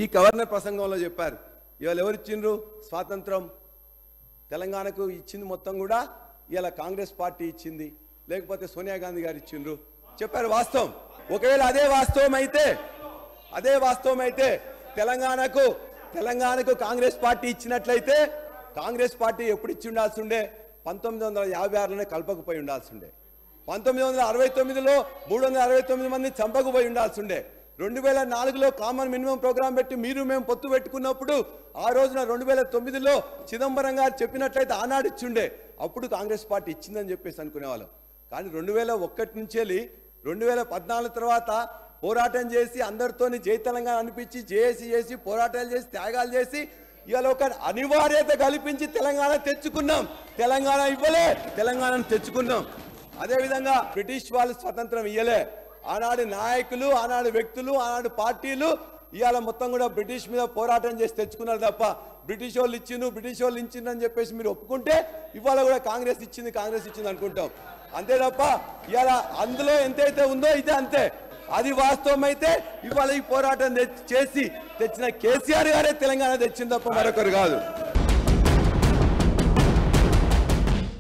ఈ గవర్నర్ ప్రసంగంలో చెప్పారు, ఇవాళ ఎవరు ఇచ్చిండ్రు స్వాతంత్రం తెలంగాణకు ఇచ్చింది మొత్తం కూడా ఇవాళ కాంగ్రెస్ పార్టీ ఇచ్చింది, లేకపోతే సోనియా గాంధీ గారు ఇచ్చిండ్రు చెప్పారు. వాస్తవం. ఒకవేళ అదే వాస్తవం అయితే తెలంగాణకు కాంగ్రెస్ పార్టీ ఇచ్చినట్లయితే కాంగ్రెస్ పార్టీ ఎప్పుడు ఇచ్చి ఉండాల్సి ఉండే? 1956లోనే కల్పకపోయి ఉండాల్సి ఉండే. 1969లో 369 మంది చంపకపోయి ఉండాల్సి ఉండే. 2004లో కామన్ మినిమం ప్రోగ్రాం పెట్టి మీరు మేము పొత్తు పెట్టుకున్నప్పుడు ఆ రోజున 2009లో చిదంబరం గారు చెప్పినట్లయితే ఆనాడు ఇచ్చిండే, అప్పుడు కాంగ్రెస్ పార్టీ ఇచ్చిందని చెప్పేసి అనుకునేవాళ్ళం. కానీ 2001 నుంచి 2014 తర్వాత పోరాటం చేసి అందరితోని జై తెలంగాణ అనిపించి జేఏసీ చేసి పోరాటాలు చేసి త్యాగాలు చేసి ఇవాళ ఒక అనివార్యత కల్పించి తెలంగాణ తెచ్చుకున్నాం. తెలంగాణ ఇవ్వలే, తెలంగాణను తెచ్చుకున్నాం. అదేవిధంగా బ్రిటిష్ వాళ్ళు స్వతంత్రం ఇవ్వలే. ఆనాడు నాయకులు, ఆనాడు వ్యక్తులు, ఆనాడు పార్టీలు ఇవాళ మొత్తం కూడా బ్రిటిష్ మీద పోరాటం చేసి తెచ్చుకున్నారు తప్ప బ్రిటిష్ వాళ్ళు ఇచ్చిండ్రు అని చెప్పేసి మీరు ఒప్పుకుంటే ఇవాళ కూడా కాంగ్రెస్ ఇచ్చింది అనుకుంటాం. అంతే తప్ప ఇవాళ అందులో ఎంతైతే ఉందో ఇదే అంతే. అది వాస్తవం అయితే ఇవాళ ఈ పోరాటం చేసి తెచ్చిన కేసీఆర్ గారే తెలంగాణ తెచ్చింది తప్ప మరొకరు కాదు.